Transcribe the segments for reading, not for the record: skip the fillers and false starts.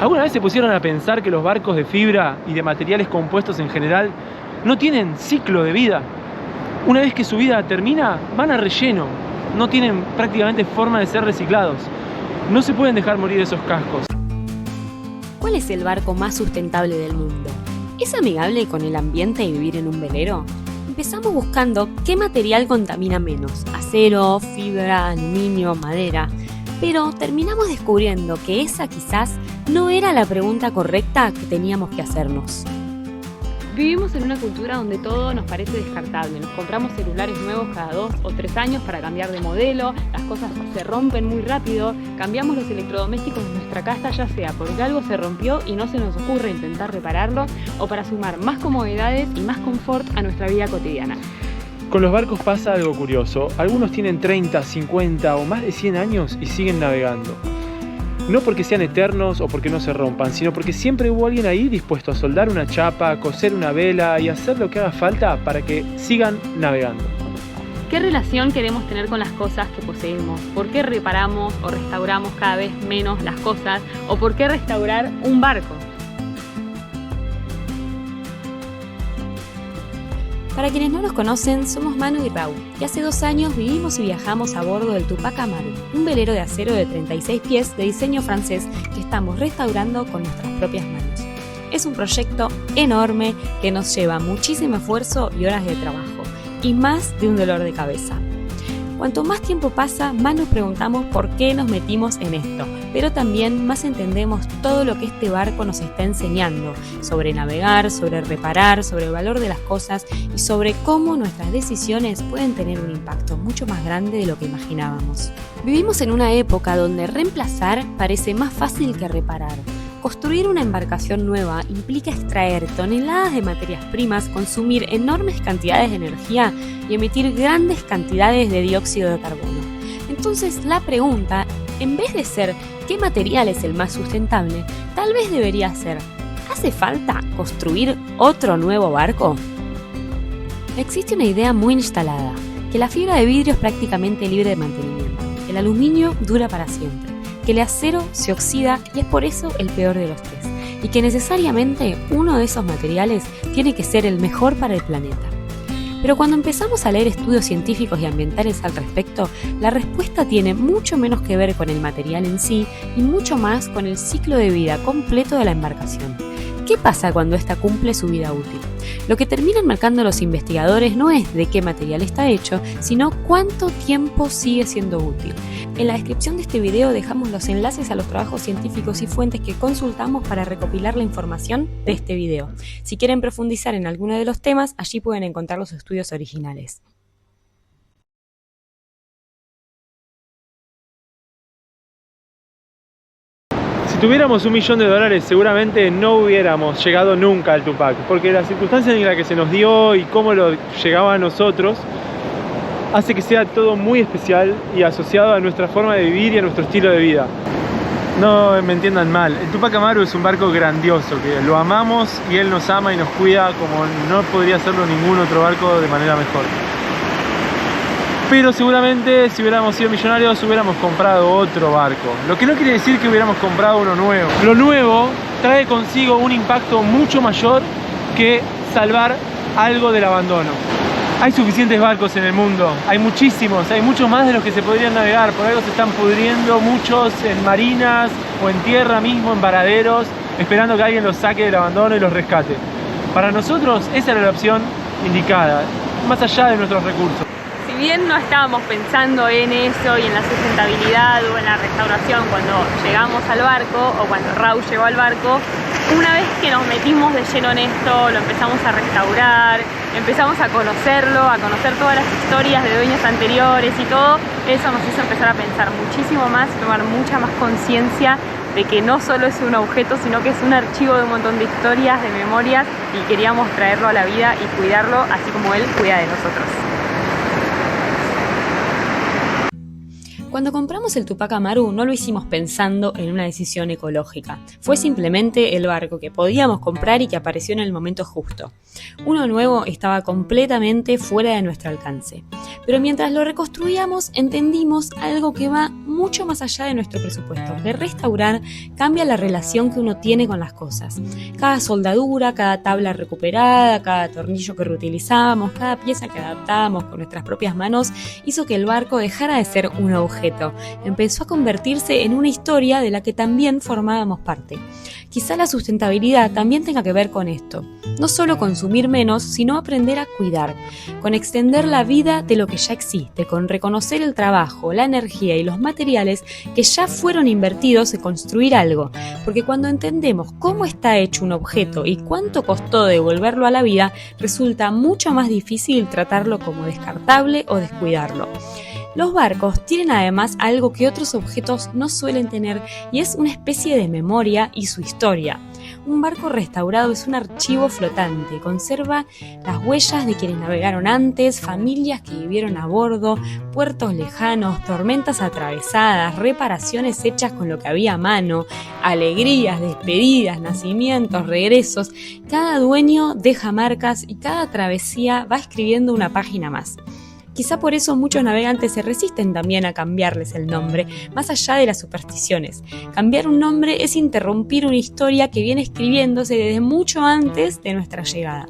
¿Alguna vez se pusieron a pensar que los barcos de fibra y de materiales compuestos en general no tienen ciclo de vida? Una vez que su vida termina, van a relleno. No tienen prácticamente forma de ser reciclados. No se pueden dejar morir esos cascos. ¿Cuál es el barco más sustentable del mundo? ¿Es amigable con el ambiente y vivir en un velero? Empezamos buscando qué material contamina menos: acero, fibra, aluminio, madera. Pero terminamos descubriendo que esa quizás no era la pregunta correcta que teníamos que hacernos. Vivimos en una cultura donde todo nos parece descartable. Nos compramos celulares nuevos cada 2 o 3 años para cambiar de modelo, las cosas se rompen muy rápido, cambiamos los electrodomésticos de nuestra casa, ya sea porque algo se rompió y no se nos ocurre intentar repararlo, o para sumar más comodidades y más confort a nuestra vida cotidiana. Con los barcos pasa algo curioso. Algunos tienen 30, 50 o más de 100 años y siguen navegando. No porque sean eternos o porque no se rompan, sino porque siempre hubo alguien ahí dispuesto a soldar una chapa, coser una vela y hacer lo que haga falta para que sigan navegando. ¿Qué relación queremos tener con las cosas que poseemos? ¿Por qué reparamos o restauramos cada vez menos las cosas? ¿O por qué restaurar un barco? Para quienes no nos conocen, somos Manu y Raúl, y hace 2 años vivimos y viajamos a bordo del Tupac Amaru, un velero de acero de 36 pies de diseño francés que estamos restaurando con nuestras propias manos. Es un proyecto enorme que nos lleva muchísimo esfuerzo y horas de trabajo, y más de un dolor de cabeza. Cuanto más tiempo pasa, más nos preguntamos por qué nos metimos en esto, pero también más entendemos todo lo que este barco nos está enseñando sobre navegar, sobre reparar, sobre el valor de las cosas y sobre cómo nuestras decisiones pueden tener un impacto mucho más grande de lo que imaginábamos. Vivimos en una época donde reemplazar parece más fácil que reparar. Construir una embarcación nueva implica extraer toneladas de materias primas, consumir enormes cantidades de energía y emitir grandes cantidades de dióxido de carbono. Entonces la pregunta, en vez de ser ¿qué material es el más sustentable?, tal vez debería ser ¿hace falta construir otro nuevo barco? Existe una idea muy instalada, que la fibra de vidrio es prácticamente libre de mantenimiento, el aluminio dura para siempre, que el acero se oxida y es por eso el peor de los 3, y que necesariamente uno de esos materiales tiene que ser el mejor para el planeta. Pero cuando empezamos a leer estudios científicos y ambientales al respecto, la respuesta tiene mucho menos que ver con el material en sí y mucho más con el ciclo de vida completo de la embarcación. ¿Qué pasa cuando ésta cumple su vida útil? Lo que terminan marcando los investigadores no es de qué material está hecho, sino cuánto tiempo sigue siendo útil. En la descripción de este video dejamos los enlaces a los trabajos científicos y fuentes que consultamos para recopilar la información de este video. Si quieren profundizar en alguno de los temas, allí pueden encontrar los estudios originales. Si tuviéramos $1 millón, seguramente no hubiéramos llegado nunca al Tupac, porque las circunstancias en las que se nos dio y cómo lo llegaba a nosotros hace que sea todo muy especial y asociado a nuestra forma de vivir y a nuestro estilo de vida. No me entiendan mal, el Tupac Amaru es un barco grandioso, que lo amamos y él nos ama y nos cuida como no podría hacerlo ningún otro barco de manera mejor. Pero seguramente si hubiéramos sido millonarios hubiéramos comprado otro barco. Lo que no quiere decir que hubiéramos comprado uno nuevo. Lo nuevo trae consigo un impacto mucho mayor que salvar algo del abandono. Hay suficientes barcos en el mundo, hay muchísimos, hay muchos más de los que se podrían navegar. Por algo se están pudriendo muchos en marinas o en tierra mismo, en varaderos, esperando que alguien los saque del abandono y los rescate. Para nosotros esa era la opción indicada, más allá de nuestros recursos. Si bien no estábamos pensando en eso y en la sustentabilidad o en la restauración cuando llegamos al barco o cuando Raúl llegó al barco, una vez que nos metimos de lleno en esto, lo empezamos a restaurar, empezamos a conocerlo, a conocer todas las historias de dueños anteriores y todo, eso nos hizo empezar a pensar muchísimo más y tomar mucha más conciencia de que no solo es un objeto, sino que es un archivo de un montón de historias, de memorias, y queríamos traerlo a la vida y cuidarlo así como él cuida de nosotros. Cuando compramos el Tupac Amaru no lo hicimos pensando en una decisión ecológica. Fue simplemente el barco que podíamos comprar y que apareció en el momento justo. Uno nuevo estaba completamente fuera de nuestro alcance. Pero mientras lo reconstruíamos, entendimos algo que va mucho más allá de nuestro presupuesto, que restaurar cambia la relación que uno tiene con las cosas. Cada soldadura, cada tabla recuperada, cada tornillo que reutilizamos, cada pieza que adaptábamos con nuestras propias manos, hizo que el barco dejara de ser un objeto. Empezó a convertirse en una historia de la que también formábamos parte. Quizá la sustentabilidad también tenga que ver con esto. No solo consumir menos, sino aprender a cuidar, con extender la vida de lo que ya existe, con reconocer el trabajo, la energía y los materiales que ya fueron invertidos en construir algo. Porque cuando entendemos cómo está hecho un objeto y cuánto costó devolverlo a la vida, resulta mucho más difícil tratarlo como descartable o descuidarlo. Los barcos tienen además algo que otros objetos no suelen tener y es una especie de memoria y su historia. Un barco restaurado es un archivo flotante, conserva las huellas de quienes navegaron antes, familias que vivieron a bordo, puertos lejanos, tormentas atravesadas, reparaciones hechas con lo que había a mano, alegrías, despedidas, nacimientos, regresos. Cada dueño deja marcas y cada travesía va escribiendo una página más. Quizá por eso muchos navegantes se resisten también a cambiarles el nombre, más allá de las supersticiones. Cambiar un nombre es interrumpir una historia que viene escribiéndose desde mucho antes de nuestra llegada.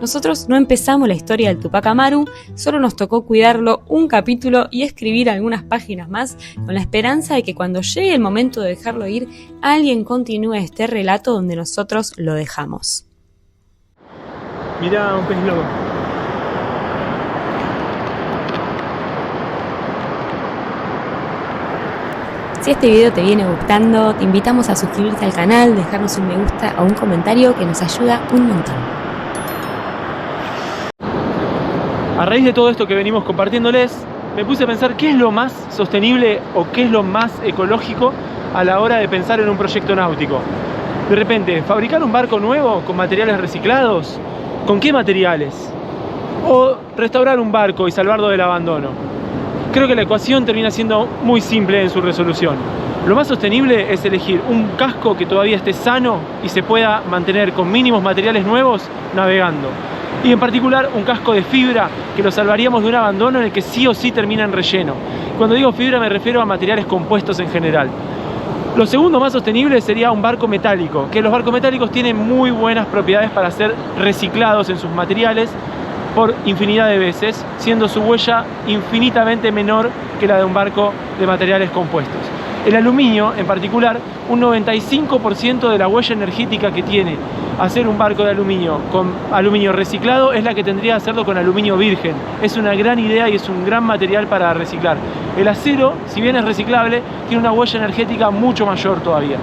Nosotros no empezamos la historia del Tupac Amaru, solo nos tocó cuidarlo un capítulo y escribir algunas páginas más, con la esperanza de que cuando llegue el momento de dejarlo ir, alguien continúe este relato donde nosotros lo dejamos. Mirá, un pez globo. Si este video te viene gustando, te invitamos a suscribirte al canal, dejarnos un me gusta o un comentario que nos ayuda un montón. A raíz de todo esto que venimos compartiéndoles, me puse a pensar qué es lo más sostenible o qué es lo más ecológico a la hora de pensar en un proyecto náutico. De repente, ¿fabricar un barco nuevo con materiales reciclados? ¿Con qué materiales? ¿O restaurar un barco y salvarlo del abandono? Creo que la ecuación termina siendo muy simple en su resolución. Lo más sostenible es elegir un casco que todavía esté sano y se pueda mantener con mínimos materiales nuevos navegando. Y en particular un casco de fibra que lo salvaríamos de un abandono en el que sí o sí termina en relleno. Cuando digo fibra me refiero a materiales compuestos en general. Lo segundo más sostenible sería un barco metálico, que los barcos metálicos tienen muy buenas propiedades para ser reciclados en sus materiales por infinidad de veces, siendo su huella infinitamente menor que la de un barco de materiales compuestos. El aluminio, en particular, un 95% de la huella energética que tiene hacer un barco de aluminio con aluminio reciclado es la que tendría que hacerlo con aluminio virgen. Es una gran idea y es un gran material para reciclar. El acero, si bien es reciclable, tiene una huella energética mucho mayor todavía.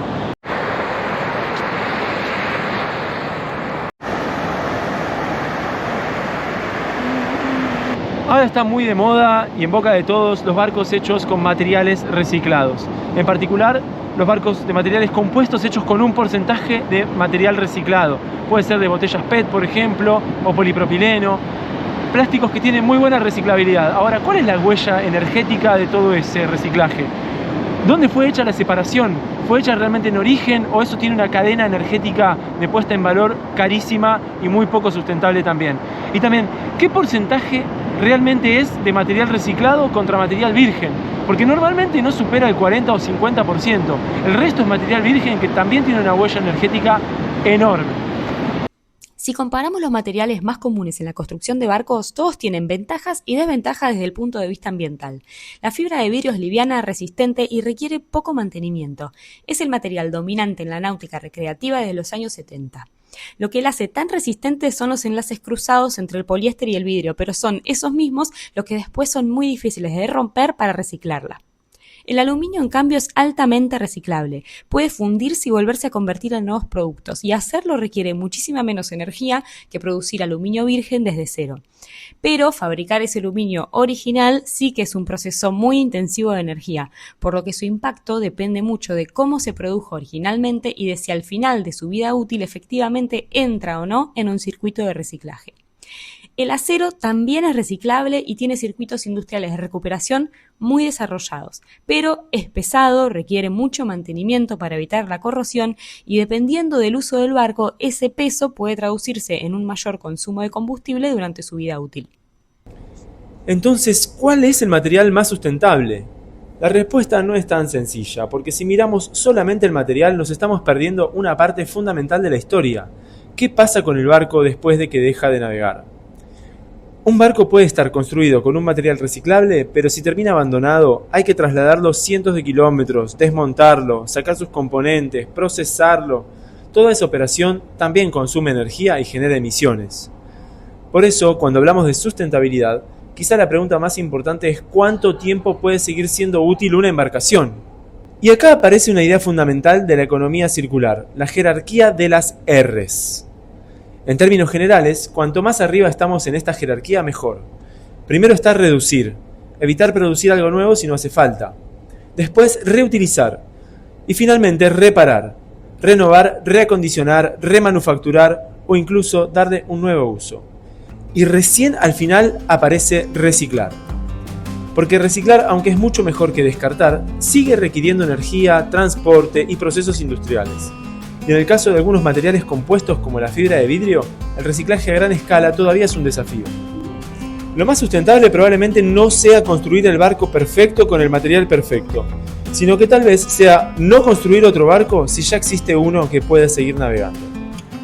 Ahora está muy de moda y en boca de todos los barcos hechos con materiales reciclados. En particular, los barcos de materiales compuestos hechos con un porcentaje de material reciclado. Puede ser de botellas PET, por ejemplo, o polipropileno. Plásticos que tienen muy buena reciclabilidad. Ahora, ¿cuál es la huella energética de todo ese reciclaje? ¿Dónde fue hecha la separación? ¿Fue hecha realmente en origen o eso tiene una cadena energética de puesta en valor carísima y muy poco sustentable también? Y también, ¿qué porcentaje realmente es de material reciclado contra material virgen? Porque normalmente no supera el 40 o 50%. El resto es material virgen que también tiene una huella energética enorme. Si comparamos los materiales más comunes en la construcción de barcos, todos tienen ventajas y desventajas desde el punto de vista ambiental. La fibra de vidrio es liviana, resistente y requiere poco mantenimiento. Es el material dominante en la náutica recreativa desde los años 70. Lo que la hace tan resistente son los enlaces cruzados entre el poliéster y el vidrio, pero son esos mismos los que después son muy difíciles de romper para reciclarla. El aluminio, en cambio, es altamente reciclable. Puede fundirse y volverse a convertir en nuevos productos, y hacerlo requiere muchísima menos energía que producir aluminio virgen desde cero. Pero fabricar ese aluminio original sí que es un proceso muy intensivo de energía, por lo que su impacto depende mucho de cómo se produjo originalmente y de si al final de su vida útil efectivamente entra o no en un circuito de reciclaje. El acero también es reciclable y tiene circuitos industriales de recuperación muy desarrollados, pero es pesado, requiere mucho mantenimiento para evitar la corrosión y dependiendo del uso del barco, ese peso puede traducirse en un mayor consumo de combustible durante su vida útil. Entonces, ¿cuál es el material más sustentable? La respuesta no es tan sencilla, porque si miramos solamente el material nos estamos perdiendo una parte fundamental de la historia. ¿Qué pasa con el barco después de que deja de navegar? Un barco puede estar construido con un material reciclable, pero si termina abandonado, hay que trasladarlo cientos de kilómetros, desmontarlo, sacar sus componentes, procesarlo. Toda esa operación también consume energía y genera emisiones. Por eso, cuando hablamos de sustentabilidad, quizá la pregunta más importante es ¿cuánto tiempo puede seguir siendo útil una embarcación? Y acá aparece una idea fundamental de la economía circular, la jerarquía de las R's. En términos generales, cuanto más arriba estamos en esta jerarquía, mejor. Primero está reducir, evitar producir algo nuevo si no hace falta. Después, reutilizar. Y finalmente, reparar, renovar, reacondicionar, remanufacturar o incluso darle un nuevo uso. Y recién al final aparece reciclar. Porque reciclar, aunque es mucho mejor que descartar, sigue requiriendo energía, transporte y procesos industriales. Y en el caso de algunos materiales compuestos como la fibra de vidrio, el reciclaje a gran escala todavía es un desafío. Lo más sustentable probablemente no sea construir el barco perfecto con el material perfecto, sino que tal vez sea no construir otro barco si ya existe uno que puede seguir navegando.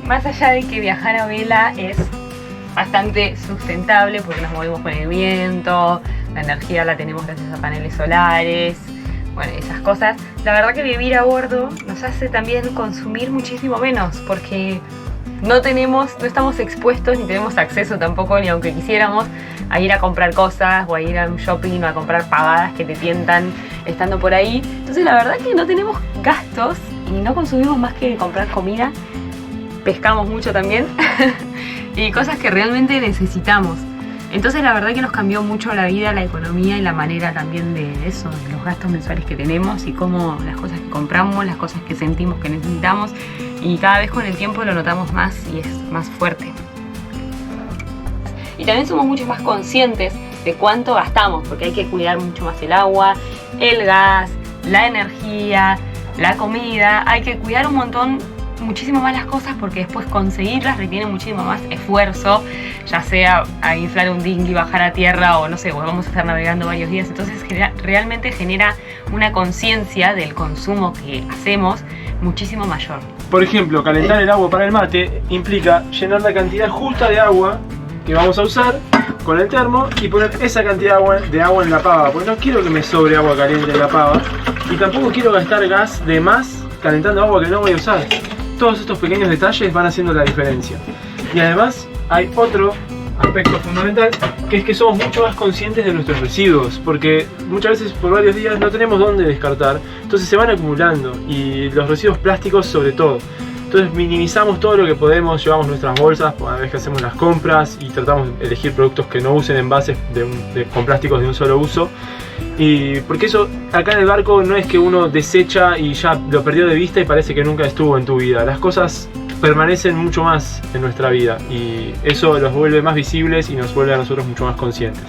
Más allá de que viajar a vela es bastante sustentable porque nos movemos con el viento, la energía la tenemos gracias a paneles solares, bueno, esas cosas. La verdad que vivir a bordo nos hace también consumir muchísimo menos porque no estamos expuestos ni tenemos acceso tampoco, ni aunque quisiéramos, a ir a comprar cosas o a ir a un shopping o a comprar pavadas que te tientan estando por ahí. Entonces la verdad que no tenemos gastos y no consumimos más que comprar comida, pescamos mucho también y cosas que realmente necesitamos. Entonces la verdad que nos cambió mucho la vida, la economía y la manera también de eso, de los gastos mensuales que tenemos y cómo las cosas que compramos, las cosas que sentimos que necesitamos, y cada vez con el tiempo lo notamos más y es más fuerte. Y también somos mucho más conscientes de cuánto gastamos, porque hay que cuidar mucho más el agua, el gas, la energía, la comida, hay que cuidar un montón, muchísimo más las cosas, porque después conseguirlas requiere muchísimo más esfuerzo, ya sea a inflar un dinghy, bajar a tierra o no sé, vamos a estar navegando varios días. Entonces realmente genera una conciencia del consumo que hacemos muchísimo mayor. Por ejemplo, calentar el agua para el mate implica llenar la cantidad justa de agua que vamos a usar con el termo y poner esa cantidad de agua en la pava, porque no quiero que me sobre agua caliente en la pava y tampoco quiero gastar gas de más calentando agua que no voy a usar. Todos estos pequeños detalles van haciendo la diferencia. Y además hay otro aspecto fundamental, que es que somos mucho más conscientes de nuestros residuos, porque muchas veces por varios días no tenemos dónde descartar, entonces se van acumulando, y los residuos plásticos sobre todo. Entonces minimizamos todo lo que podemos, llevamos nuestras bolsas cada vez que hacemos las compras y tratamos de elegir productos que no usen envases con plásticos de un solo uso. Y porque eso acá en el barco no es que uno desecha y ya lo perdió de vista y parece que nunca estuvo en tu vida. Las cosas permanecen mucho más en nuestra vida y eso los vuelve más visibles y nos vuelve a nosotros mucho más conscientes.